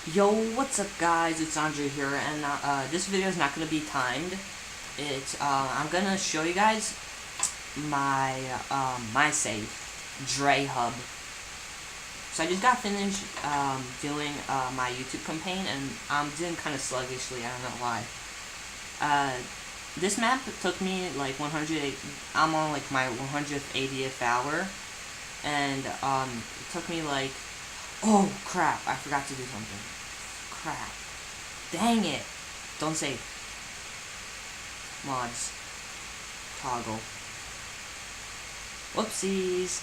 Yo, what's up guys, it's Andre here, and this video is not going to be timed. I'm going to show you guys my, MySafe, Dre Hub. So I just got finished, doing, my YouTube campaign, and I'm doing kind of sluggishly, I don't know why. This map took me, like, I'm on, like, my 180th hour, and, it took me, like, oh, crap, I forgot to do something. Crap. Dang it. Don't save. Mods. Toggle. Whoopsies.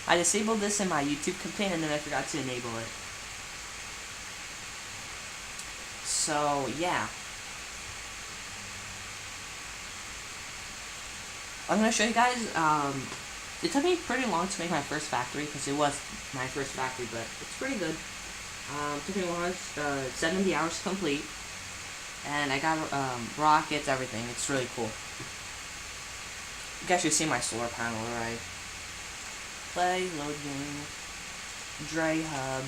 I disabled this in my YouTube campaign and then I forgot to enable it. So, yeah. I'm going to show you guys, it took me pretty long to make my first factory because it was my first factory, but it's pretty good. Took me 70 hours to complete, and I got rockets, everything. It's really cool. You guys should see my solar panel, right? Play, load game, Dre Hub.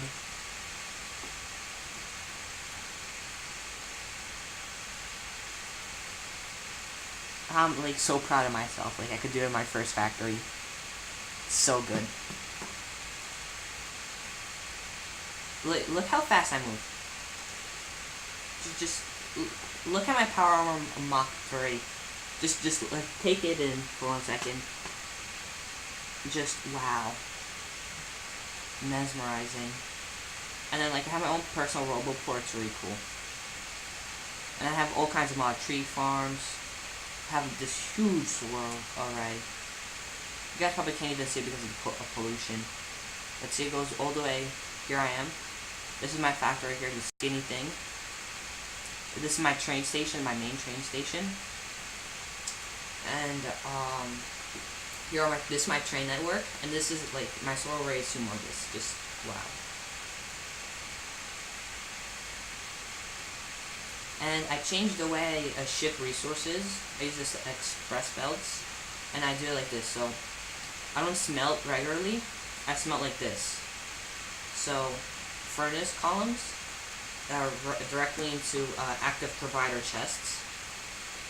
I'm like so proud of myself. Like I could do it in my first factory. So good. Look how fast I move. Just look at my Power Armor Mach 3. Just take it in for 1 second. Just wow. Mesmerizing. And then like I have my own personal Roboport, it's really cool. And I have all kinds of mod tree farms. I have this huge swirl already. You guys probably can't even see it because of pollution. Let's see, it goes all the way. Here I am. This is my factory here, the skinny thing. This is my train station, my main train station. And here are this is my train network, and this is like my solar array is humongous. Just wow. And I changed the way I ship resources. I use this express belts, and I do it like this. So I don't smelt regularly. I smelt like this. So furnace columns that are directly into active provider chests.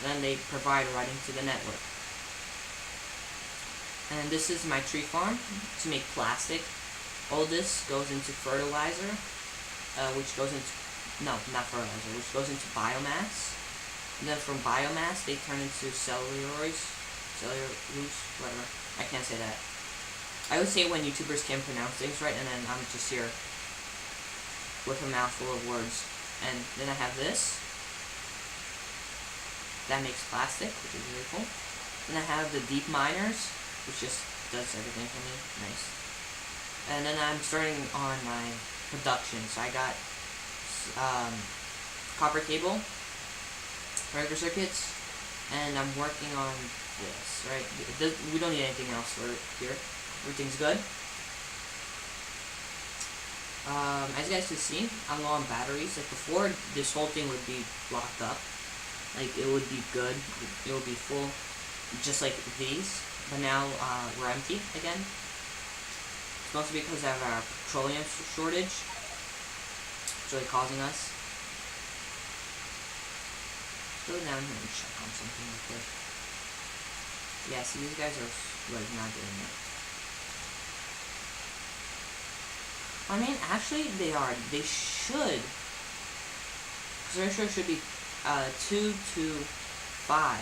Then they provide right into the network. And this is my tree farm to make plastic. All this goes into fertilizer, which goes into, no, not fertilizer, which goes into biomass. And then from biomass, they turn into cellulose, whatever. I can't say that. I would say when YouTubers can't pronounce things right, and then I'm just here with a mouthful of words. And then I have this. That makes plastic, which is really cool. Then I have the deep miners, which just does everything for me. Nice. And then I'm starting on my production. So I got copper cable, regular circuits, and I'm working on this, right? We don't need anything else for here. Everything's good. As you guys can see, I'm low on batteries. Like before, this whole thing would be locked up. Like it would be good. It would be full, just like these. But now we're empty again. It's mostly because of our petroleum shortage. It's really causing us. Let's go down here and check on something real quick. Yeah, see, these guys are like not doing it. I mean, actually, they are. They should. Because the ratio should be 2 to 5.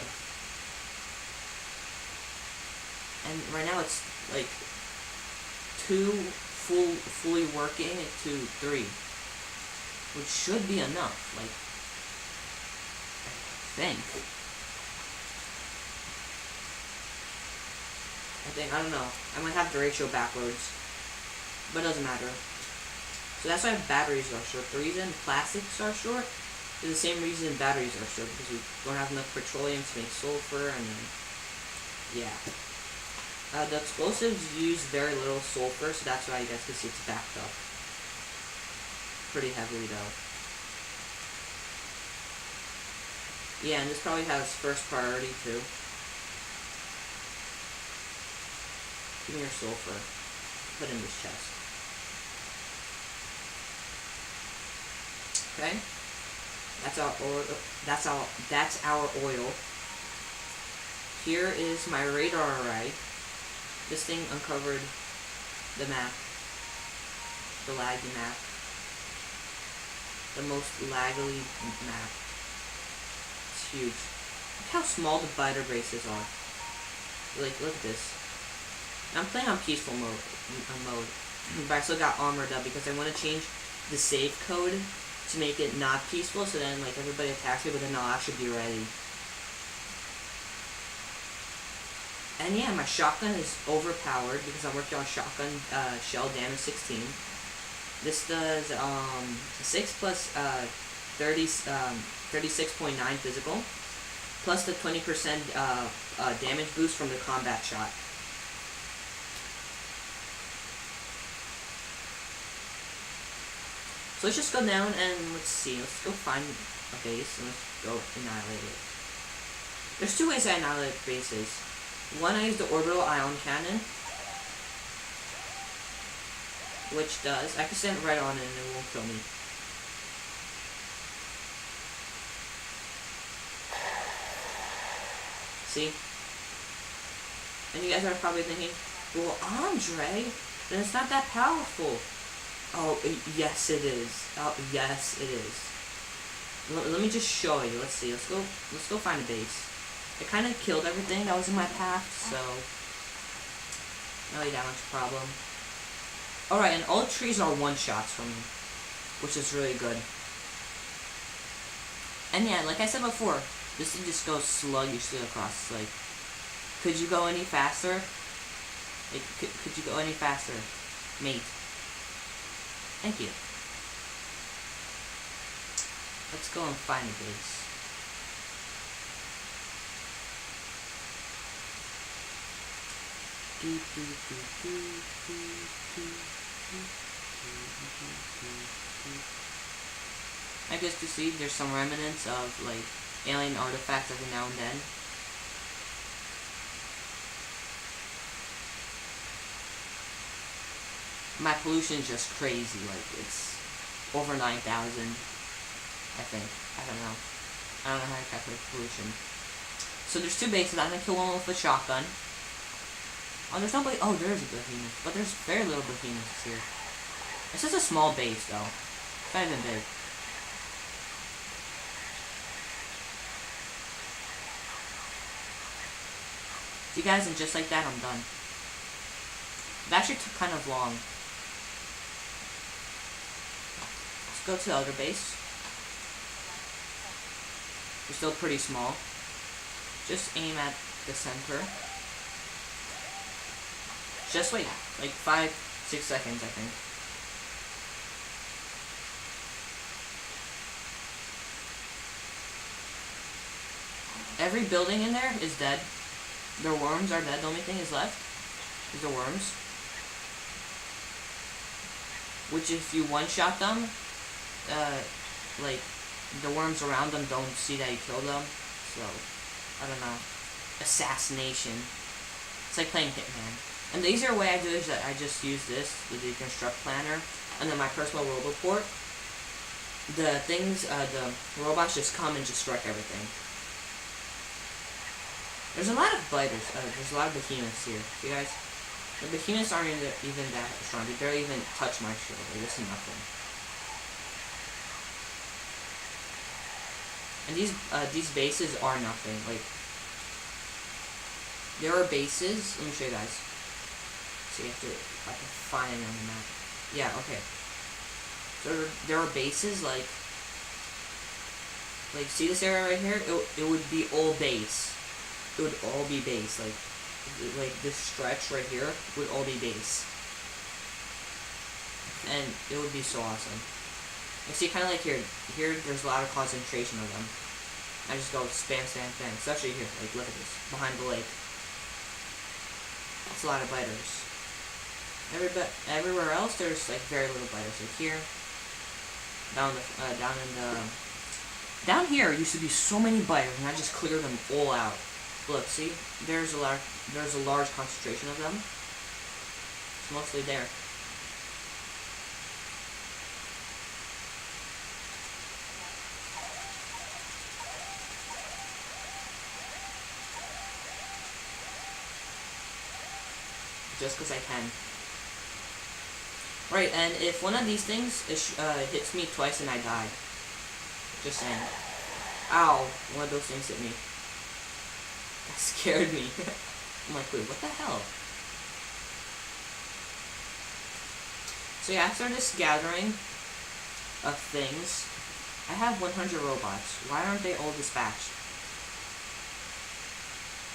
And right now it's like 2 fully working to 3. Which should be enough. Like, I don't know. I might have the ratio backwards. But it doesn't matter. So that's why batteries are short. The reason plastics are short is the same reason batteries are short, because we don't have enough petroleum to make sulfur, and then, yeah. The explosives use very little sulfur, so that's why you guys can see it's backed up pretty heavily, though. Yeah, and this probably has first priority, too. Give me your sulfur. Put in this chest. Okay, that's our oil. That's our oil. Here is my radar array. This thing uncovered the map, the laggy map, the most laggily map. It's huge. Look how small the biter bases are. Like, look at this. I'm playing on peaceful mode, but I still got armored up because I want to change the save code to make it not peaceful, so then like everybody attacks me, but then I'll actually be ready. And yeah, my shotgun is overpowered because I'm working on shotgun shell damage 16. This does 6 plus 36.9 physical, plus the 20% damage boost from the combat shot. So let's just go down and let's see. Let's go find a base and let's go annihilate it. There's two ways I annihilate bases. One, I use the orbital ion cannon, which does, I can stand right on it and it won't kill me. See? And you guys are probably thinking, well, Andre, then it's not that powerful. Oh, yes it is. Oh, yes it is. Let me just show you. Let's see. Let's go find a base. I kind of killed everything that was in my path, so not really that much problem. Alright, and all trees are one-shots for me, which is really good. And yeah, like I said before, this thing just goes sluggishly across. Like, could you go any faster? Like, could you go any faster, mate? Thank you. Let's go and find a base. I guess to see there's some remnants of like alien artifacts every now and then. My pollution is just crazy, like it's over 9,000, I think. I don't know how to calculate pollution. So there's two bases. I'm gonna kill one with a shotgun. Oh, there's nobody. Oh, there is a behemoth, but there's very little behemoths here. It's just a small base, though. It's not even big. See, guys, and just like that, I'm done. It actually took kind of long. Let's go to the other base. They're still pretty small. Just aim at the center. Just wait, like 5-6 seconds, I think. Every building in there is dead. Their worms are dead. The only thing is left is the worms. Which, if you one-shot them, like, the worms around them don't see that you killed them. So, I don't know. Assassination. It's like playing Hitman. And the easier way I do it is that I just use this, the Deconstruct Planner, and then my personal Roboport. The things, the robots just come and just wreck everything. There's a lot of biters, there's a lot of behemoths here. See, guys? The behemoths aren't even that strong. They barely even touch my shield. Like, this is nothing. And these bases are nothing. Like, there are bases. Let me show you guys. See if I can find it on the map. Yeah, okay. So there are bases like see this area right here? It would be all base. It would all be base. Like this stretch right here would all be base. And it would be so awesome. You see, kind of like here. Here, there's a lot of concentration of them. I just go spam, spam, spam. Especially here. Like, look at this. Behind the lake. It's a lot of biters. Everywhere else, there's like very little biters. Like here, down here used to be so many biters, and I just cleared them all out. Look, see, there's a large concentration of them. It's mostly there. just because I can. Right, and if one of these things hits me twice and I die. Just saying. Ow, one of those things hit me. That scared me. I'm like, wait, what the hell? So yeah, after this gathering of things, I have 100 robots. Why aren't they all dispatched?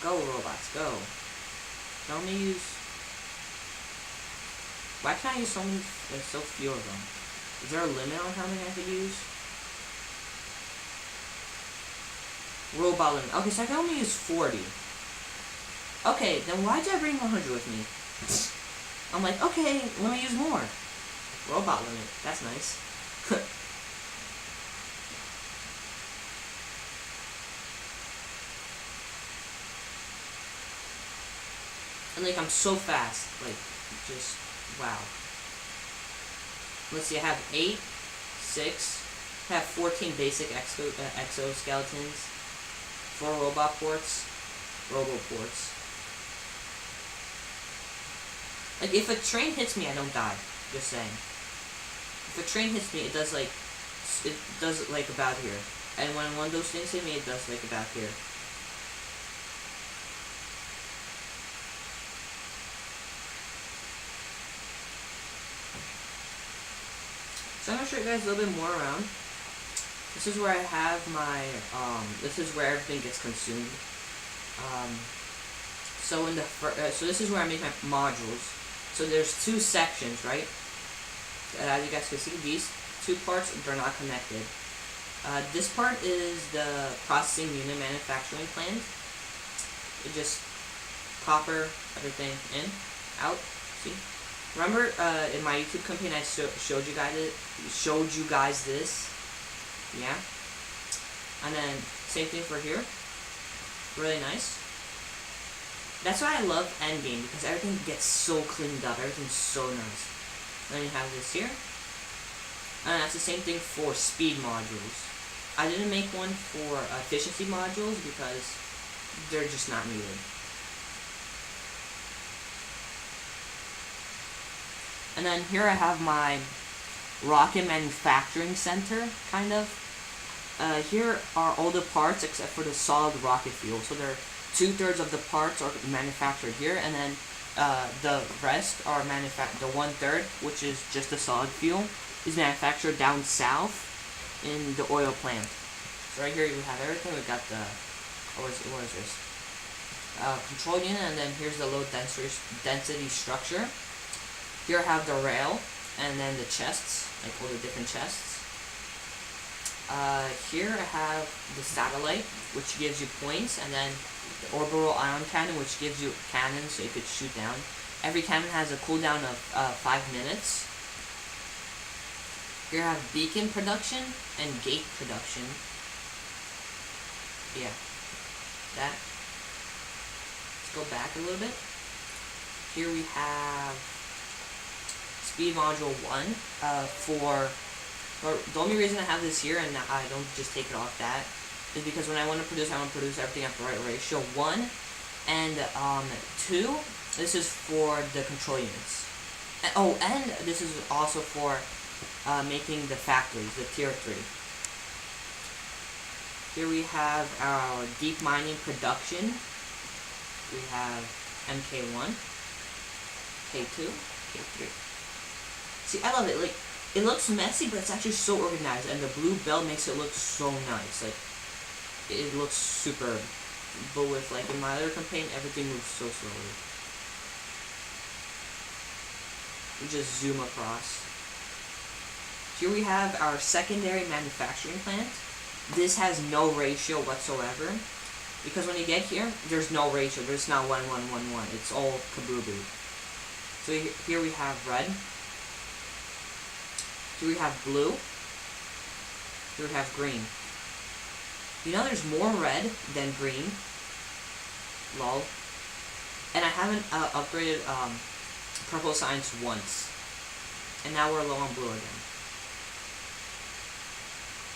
Go, robots, go. Can I only use... Why can't I use so many, so few of them? Is there a limit on how many I could use? Robot limit. Okay, so I can only use 40. Okay, then why did I bring 100 with me? I'm like, okay, let me use more. Robot limit. That's nice. And like, I'm so fast. Like, just, wow. Let's see, I have 8, 6, I have 14 basic exoskeletons, 4 robot ports, robo-ports. Like, if a train hits me, I don't die. Just saying. If a train hits me, it does like about here. And when one of those things hit me, it does like about here. So I'm gonna show you guys a little bit more around. This is where I have my, this is where everything gets consumed. So in the so this is where I make my modules. So there's 2 sections, right? As you guys can see, these 2 parts, they're not connected. This part is the processing unit manufacturing plant. It just copper everything in, out, see? Remember in my YouTube campaign I showed you guys this? Yeah? And then same thing for here. Really nice. That's why I love Endgame, because everything gets so cleaned up, everything's so nice. Then you have this here. And that's the same thing for speed modules. I didn't make one for efficiency modules because they're just not needed. And then here I have my rocket manufacturing center, kind of. Here are all the parts except for the solid rocket fuel. So there are 2/3 of the parts are manufactured here, and then the rest are the 1/3, which is just the solid fuel, is manufactured down south in the oil plant. So right here you have everything. We got the what is this? Control unit, and then here's the low density structure. Here I have the rail, and then the chests, like all the different chests. Here I have the satellite, which gives you points, and then the orbital ion cannon, which gives you cannons so you could shoot down. Every cannon has a cooldown of 5 minutes. Here I have beacon production and gate production. Yeah, that. Let's go back a little bit. Here we have Speed Module 1 the only reason I have this here and I don't just take it off that is because when I want to produce everything at the right ratio. 1 and 2, this is for the control units. And this is also for making the factories, the tier 3. Here we have our deep mining production. We have MK1, K2, K3. See, I love it. Like, it looks messy, but it's actually so organized, and the blue belt makes it look so nice. Like, it looks superb. But with, like, in my other campaign, everything moves so slowly. We just zoom across. Here we have our secondary manufacturing plant. This has no ratio whatsoever, because when you get here, there's no ratio. There's not 1, 1, 1, 1. It's all kaboo-boo. So here we have red. Here we have blue. Here we have green. You know there's more red than green. Lol. And I haven't upgraded purple science once. And now we're low on blue again.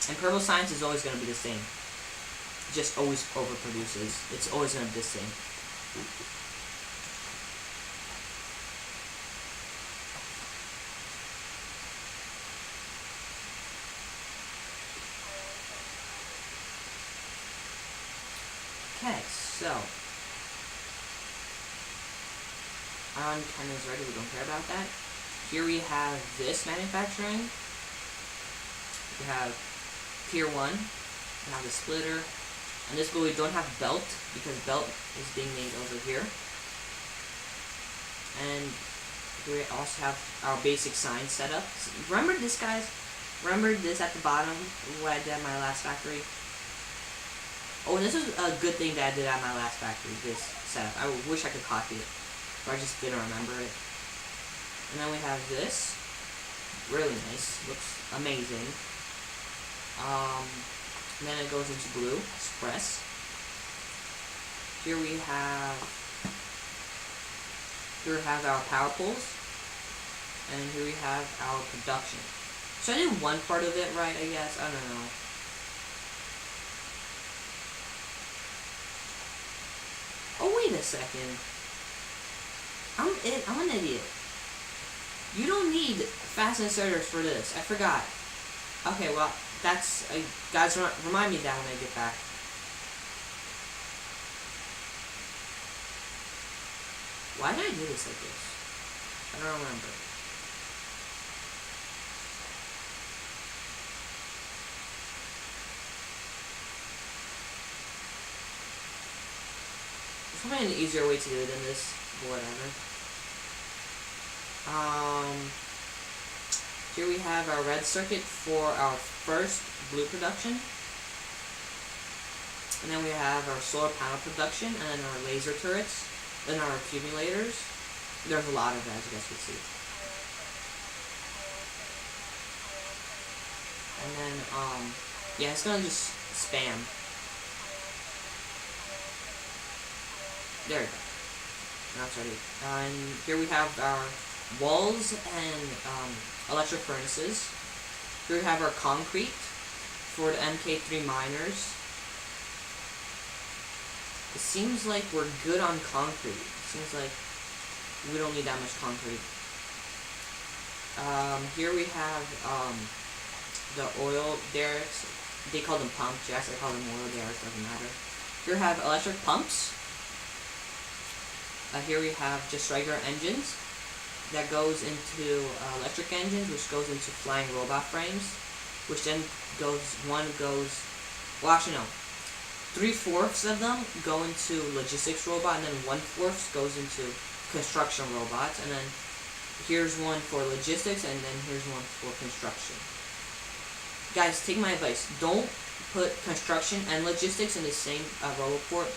And purple science is always going to be the same. It just always overproduces. It's always going to be the same. Okay, so ion cannon is ready, we don't care about that. Here we have this manufacturing. We have tier 1, we have the splitter, and this build we don't have belt, because belt is being made over here. And we also have our basic sign set up. Remember this, guys? Remember this at the bottom, what I did at my last factory? Oh, and this is a good thing that I did at my last factory, this setup. I wish I could copy it, but I just didn't remember it. And then we have this. Really nice. Looks amazing. And then it goes into blue, express. Here we have our power poles. And here we have our production. So I did one part of it right, I guess. I don't know. Oh, wait a second. I'm an idiot. You don't need fast inserters for this. I forgot. Okay, well, that's... guys, remind me that when I get back. Why did I do this like this? I don't remember. There's probably an easier way to do it than this, but whatever. Here we have our red circuit for our first blue production. And then we have our solar panel production, and then our laser turrets, then our accumulators. There's a lot of that, as you guys can see. And then, yeah, it's gonna just spam. There we go. Now it's ready. And here we have our walls and electric furnaces. Here we have our concrete for the MK3 miners. It seems like we're good on concrete. It seems like we don't need that much concrete. Here we have the oil derricks. They call them pump jacks. I call them oil derricks. Doesn't matter. Here we have electric pumps. Here we have just regular engines. That goes into electric engines, which goes into flying robot frames, which then well, actually no, 3/4 of them go into logistics robot, and then 1/4 goes into construction robots, and then here's one for logistics, and then here's one for construction. Guys, take my advice, don't put construction and logistics in the same robot port.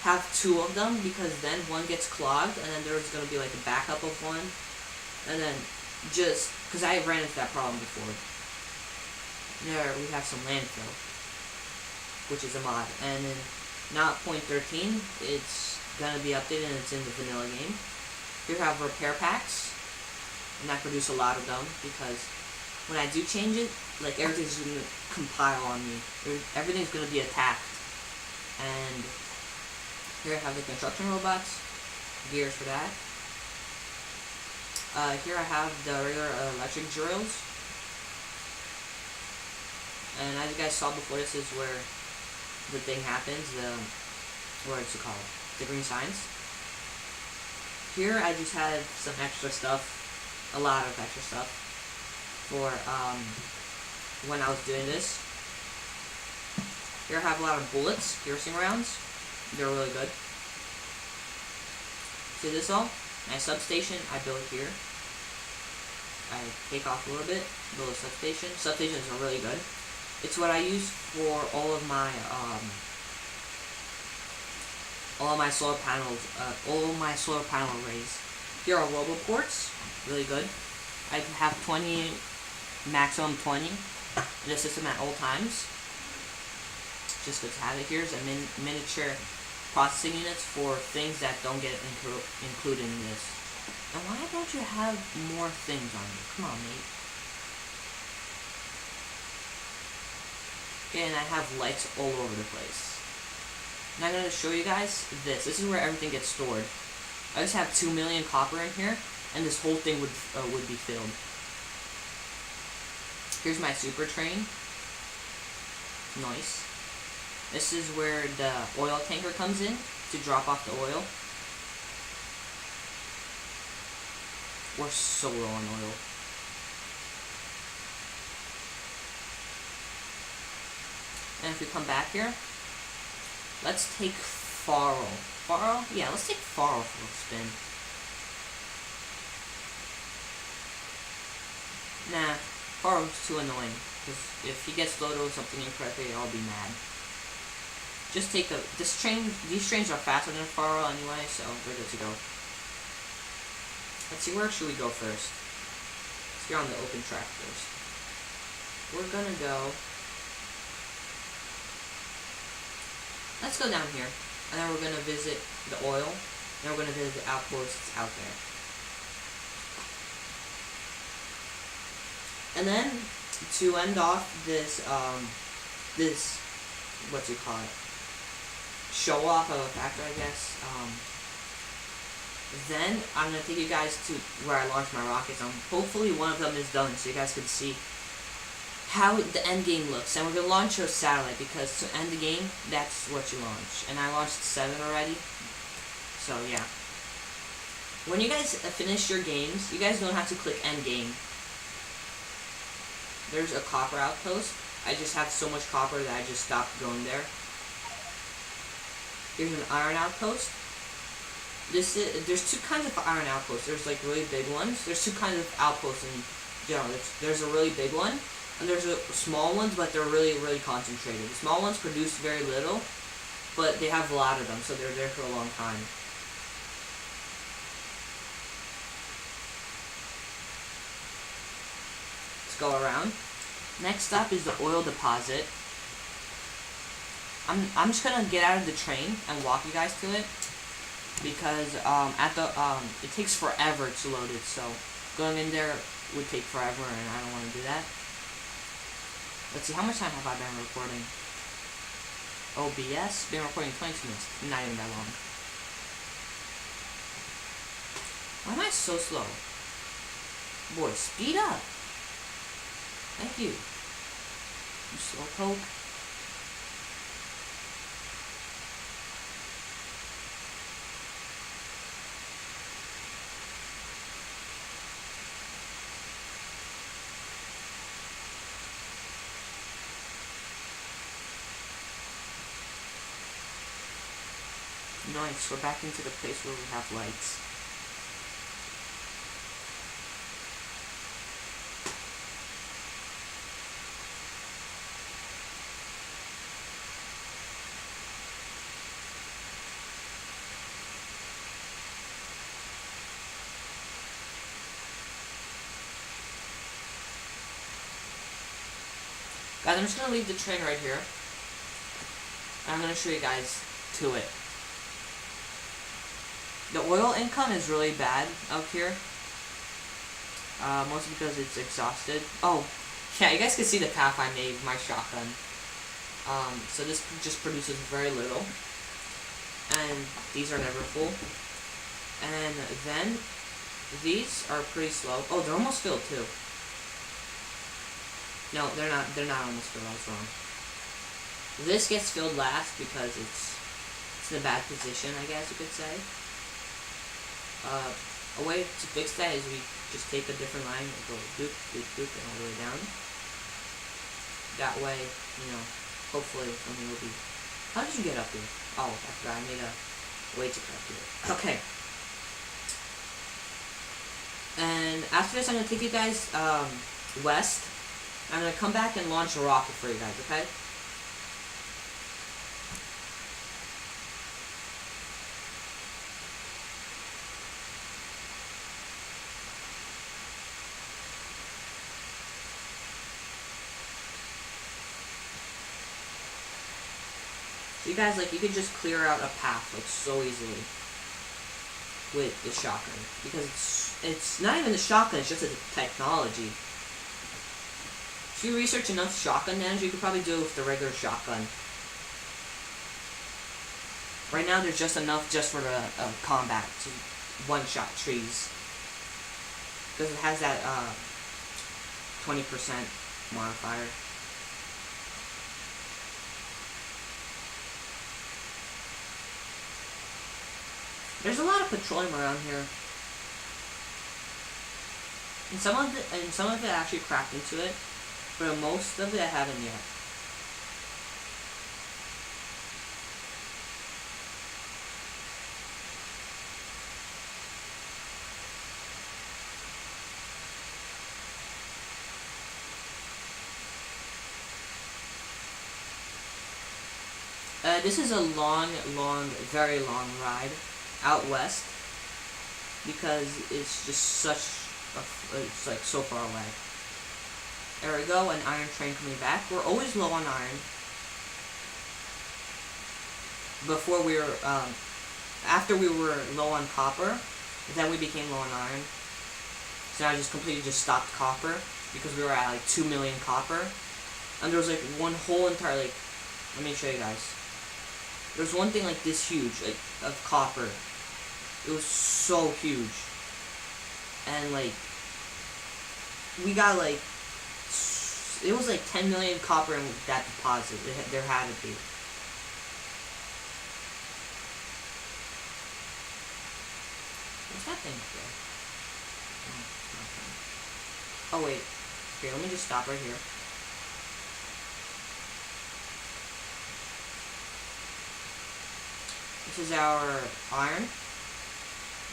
Have 2 of them, because then one gets clogged, and then there's going to be like a backup of one. And then, just, because I ran into that problem before. There, we have some landfill, which is a mod. And then, not 0.13, it's going to be updated, and it's in the vanilla game. Here we have repair packs, and I produce a lot of them, because when I do change it, like, everything's going to compile on me. Everything's going to be attacked. And here I have the construction robots, gears for that. Here I have the regular electric drills. And as you guys saw before, this is where the thing happens, what's it called? The green signs. Here I just had some extra stuff, a lot of extra stuff, for when I was doing this. Here I have a lot of bullets, piercing rounds. They're really good. See this all? My substation, I build here. I take off a little bit, build a substation. Substations are really good. It's what I use for all of my solar panels, all of my solar panel arrays. Here are RoboPorts, really good. I have 20, maximum 20 in the system at all times. Just good to have it. Here's a miniature processing units for things that don't get included in this. And why don't you have more things on you? Come on, mate. Okay, and I have lights all over the place. And I'm going to show you guys this. This is where everything gets stored. I just have 2 million copper in here, and this whole thing would be filled. Here's my super train. Nice. This is where the oil tanker comes in to drop off the oil. We're so low on oil. And if we come back here, let's take Farl. Farl? Yeah, let's take Farl for a spin. Nah, Farl's too annoying. Because if he gets loaded with something incorrectly, I'll be mad. Just take these trains are faster than Farl anyway, so we're good to go. Let's see, where should we go first? Let's get on the open track first. We're gonna go... Let's go down here, and then we're going to visit the oil, and then we're going to visit the outposts out there. And then, to end off this, what you call it, show off of a factor, I guess, then I'm going to take you guys to where I launched my rockets. Hopefully one of them is done, so you guys can see how the end game looks. And we're going to launch your satellite, because to end the game, that's what you launch. And I launched 7 already, so yeah. When you guys finish your games, you guys don't have to click end game. There's a copper outpost. I just have so much copper that I just stopped going there. Here's an iron outpost. There's 2 kinds of iron outposts. There's like really big ones. There's 2 kinds of outposts in general. There's a really big one, and there's small ones, but they're really, really concentrated. The small ones produce very little, but they have a lot of them, so they're there for a long time. Let's go around. Next up is the oil deposit. I'm just gonna get out of the train and walk you guys to it, because it takes forever to load it, so going in there would take forever, and I don't want to do that. Let's see, how much time have I been recording? OBS? Been recording 22 minutes. Not even that long. Why am I so slow? Boy, speed up! Thank you. You slow poke. Nice, we're back into the place where we have lights. Guys, I'm just going to leave the train right here. And I'm going to show you guys to it. The oil income is really bad out here. Mostly because it's exhausted. Oh, yeah, you guys can see the path I made with my shotgun. So this just produces very little. And these are never full. And then, these are pretty slow. Oh, they're almost filled too. No, they're not almost filled, I was wrong. This gets filled last because it's in a bad position, I guess you could say. A way to fix that is we just take a different line and go doop, doop, doop, and all the way down. That way, you know, hopefully something will be... How did you get up here? Oh, I forgot, I made a way to get up here. Okay. And after this, I'm going to take you guys west. I'm going to come back and launch a rocket for you guys, okay? So you guys, like, you could just clear out a path, like, so easily with the shotgun. Because it's not even the shotgun, it's just the technology. If you research enough shotgun damage, you could probably do it with the regular shotgun. Right now, there's just enough just for the combat to one-shot trees. Because it has that 20% modifier. There's a lot of petroleum around here. And some of it actually cracked into it, but most of it I haven't yet. This is a very long ride out west because it's just it's like so far away. There we go, an iron train coming back. We're always low on iron. Before we were, after we were low on copper, then we became low on iron. So now I just completely just stopped copper because we were at like 2 million copper. And there was like one whole entire, like, let me show you guys. There's one thing like this huge, like, of copper. It was so huge. And like, we got like, it was like 10 million copper in that deposit. There had to be. What's that thing for? Oh wait. Here, let me just stop right here. This is our iron.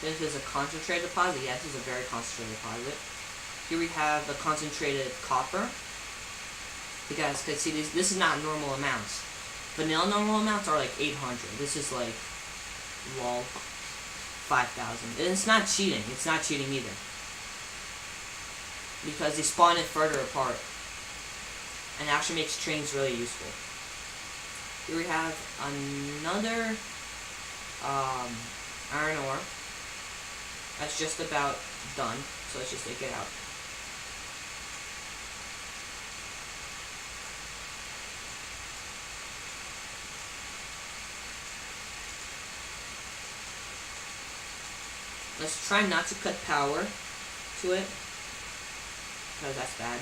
This is a concentrated deposit. Yes, this is a very concentrated deposit. Here we have the concentrated copper. You guys can see this is not normal amounts. Vanilla normal amounts are like 800. This is like, lol, 5,000. And it's not cheating. It's not cheating either. Because they spawn it further apart. And it actually makes trains really useful. Here we have another iron ore. That's just about done. So let's just take it out. Let's try not to cut power to it, because that's bad.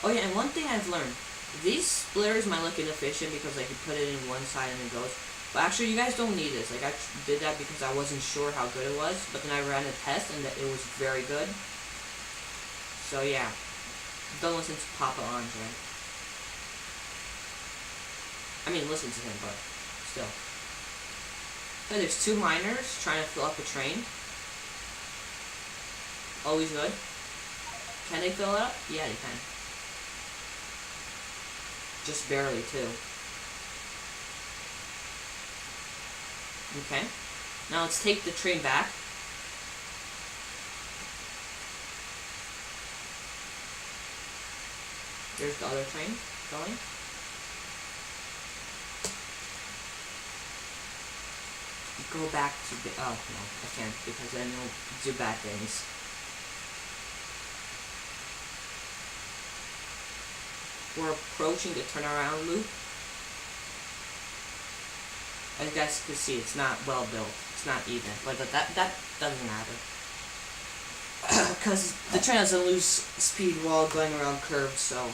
Oh yeah, and one thing I've learned, these splitters might look inefficient because like you put it in one side and it goes, but actually you guys don't need this. Like I did that because I wasn't sure how good it was, but then I ran a test and it was very good. So yeah, don't listen to Papa Andre. I mean, listen to him, but still. Okay, there's two miners trying to fill up a train. Always good. Can they fill it up? Yeah, they can. Just barely, too. Okay. Now let's take the train back. There's the other train going. Go back to the, oh no, I can't because then you'll do bad things. We're approaching the turnaround loop. As you guys can see, it's not well built. It's not even, but that doesn't matter. Because the train doesn't lose speed while going around curves, so.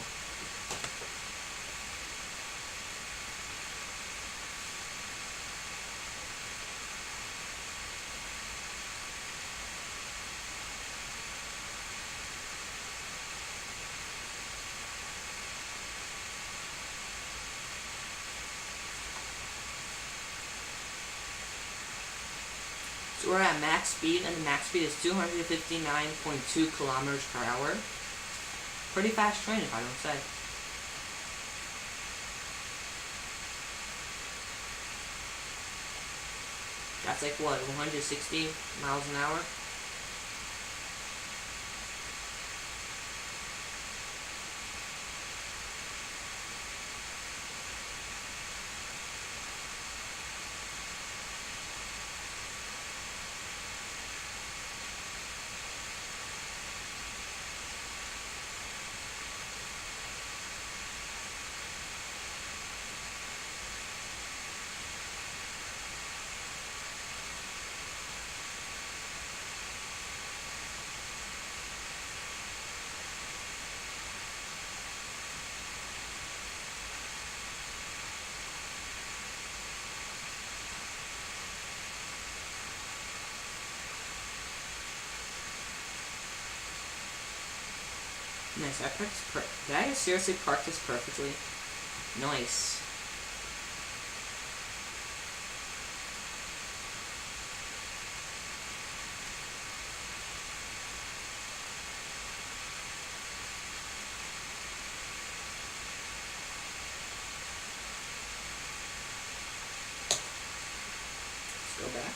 So we're at max speed, and the max speed is 259.2 kilometers per hour. Pretty fast train, if I don't say. That's like what, 160 miles an hour? Nice. Did I seriously park this perfectly? Nice. Let's go back.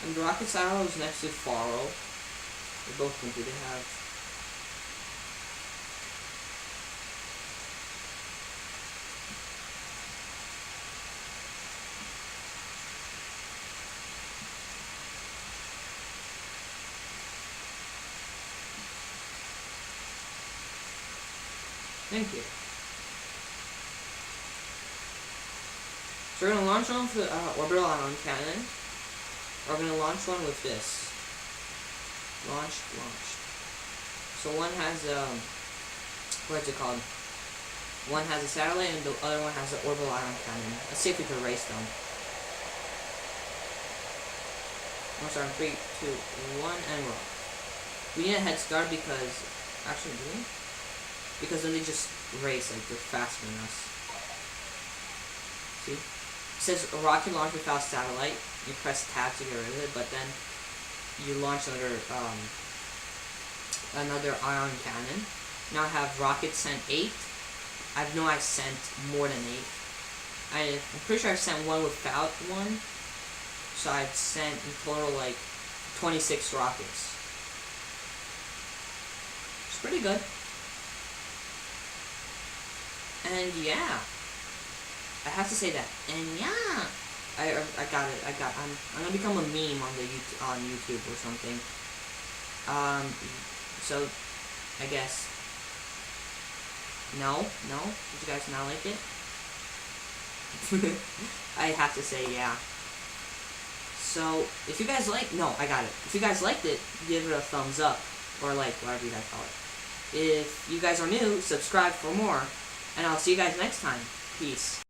And the rocket silo is next to Faro. They both completely have. Thank you. So we're gonna launch one with the orbital ion cannon. We're gonna launch one with this. Launched. So one has what's it called? One has a satellite and the other one has an orbital ion cannon. Let's see if we can race them. We'll start in 3, 2, 1, and roll. We need a head start because actually do we? Because then they just race, like they're faster than us. See? It says a rocket launch without satellite. You press tab to get rid of it, but then you launch another ion cannon. Now I have rocket sent 8. I know I sent more than 8. I'm pretty sure I sent one without one. So I've sent in total like 26 rockets. It's pretty good. And yeah, I have to say that. And yeah, I got it. I'm gonna become a meme on YouTube or something. So I guess no. Did you guys not like it? I have to say yeah. So if you guys I got it. If you guys liked it, give it a thumbs up or like whatever you guys call it. If you guys are new, subscribe for more. And I'll see you guys next time. Peace.